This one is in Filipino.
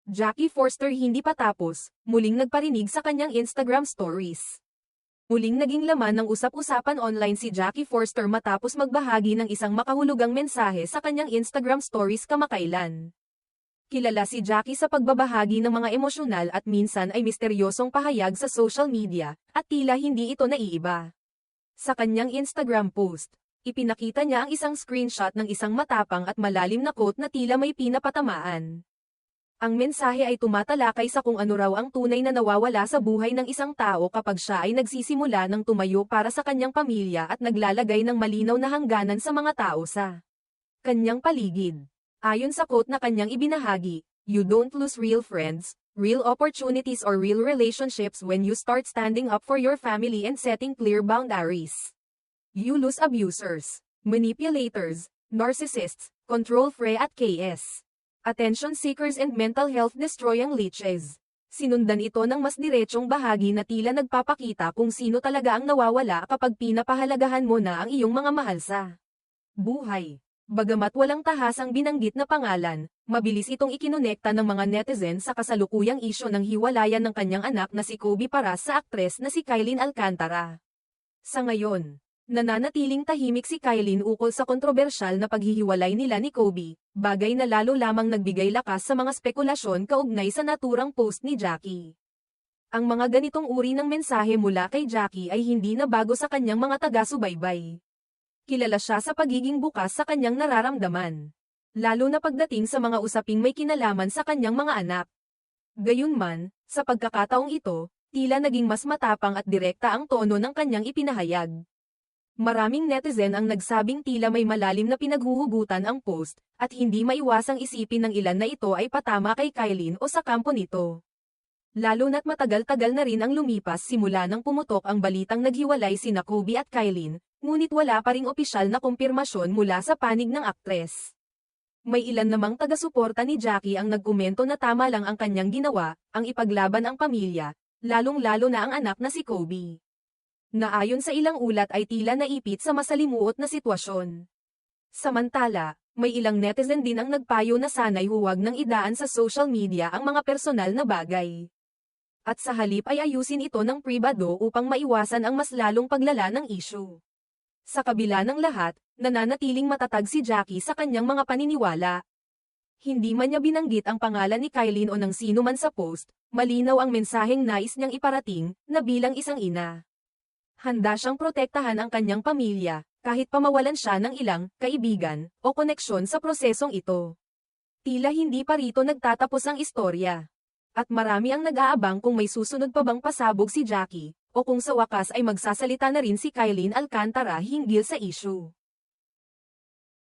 Jackie Forster hindi pa tapos, muling nagparinig sa kanyang Instagram stories. Muling naging laman ng usap-usapan online si Jackie Forster matapos magbahagi ng isang makahulugang mensahe sa kanyang Instagram stories kamakailan. Kilala si Jackie sa pagbabahagi ng mga emosyonal at minsan ay misteryosong pahayag sa social media, at tila hindi ito naiiba. Sa kanyang Instagram post, ipinakita niya ang isang screenshot ng isang matapang at malalim na quote na tila may pinapatamaan. Ang mensahe ay tumatalakay sa kung ano raw ang tunay na nawawala sa buhay ng isang tao kapag siya ay nagsisimula ng tumayo para sa kanyang pamilya at naglalagay ng malinaw na hangganan sa mga tao sa kanyang paligid. Ayon sa quote na kanyang ibinahagi, "You don't lose real friends, real opportunities or real relationships when you start standing up for your family and setting clear boundaries. You lose abusers, manipulators, narcissists, control freaks at KS. Attention seekers and mental health destroying leeches." Sinundan ito ng mas diretsong bahagi na tila nagpapakita kung sino talaga ang nawawala kapag pinapahalagahan mo na ang iyong mga mahal sa buhay. Bagamat walang tahasang binanggit na pangalan, mabilis itong ikinonekta ng mga netizen sa kasalukuyang isyu ng hiwalayan ng kanyang anak na si Kobe para sa aktres na si Kylene Alcantara. Sa ngayon, nananatiling tahimik si Kylene ukol sa kontrobersyal na paghihiwalay nila ni Kobe, bagay na lalo lamang nagbigay lakas sa mga spekulasyon kaugnay sa naturang post ni Jackie. Ang mga ganitong uri ng mensahe mula kay Jackie ay hindi na bago sa kanyang mga taga-subaybay. Kilala siya sa pagiging bukas sa kanyang nararamdaman, lalo na pagdating sa mga usaping may kinalaman sa kanyang mga anak. Gayunman, sa pagkakataong ito, tila naging mas matapang at direkta ang tono ng kanyang ipinahayag. Maraming netizen ang nagsabing tila may malalim na pinaghuhugutan ang post, at hindi maiwasang isipin ng ilan na ito ay patama kay Kylene o sa kampo nito. Lalo na't matagal-tagal na rin ang lumipas simula nang pumutok ang balitang naghiwalay sina Kobe at Kylene, ngunit wala pa ring opisyal na kumpirmasyon mula sa panig ng aktres. May ilan namang taga-suporta ni Jackie ang nagkomento na tama lang ang kanyang ginawa, ang ipaglaban ang pamilya, lalong-lalo na ang anak na si Kobe. Na ayon sa ilang ulat ay tila naipit sa masalimuot na sitwasyon. Samantala, may ilang netizen din ang nagpayo na sana'y huwag nang idaan sa social media ang mga personal na bagay. At sa halip ay ayusin ito ng pribado upang maiwasan ang mas lalong paglala ng issue. Sa kabila ng lahat, nananatiling matatag si Jackie sa kanyang mga paniniwala. Hindi man niya binanggit ang pangalan ni Kylene o ng sino man sa post, malinaw ang mensaheng nais niyang iparating, na bilang isang ina. Handa siyang protektahan ang kanyang pamilya, kahit pamawalan siya ng ilang kaibigan o koneksyon sa prosesong ito. Tila hindi pa rito nagtatapos ang istorya. At marami ang nag-aabang kung may susunod pa bang pasabog si Jackie, o kung sa wakas ay magsasalita na rin si Kylene Alcantara hinggil sa issue.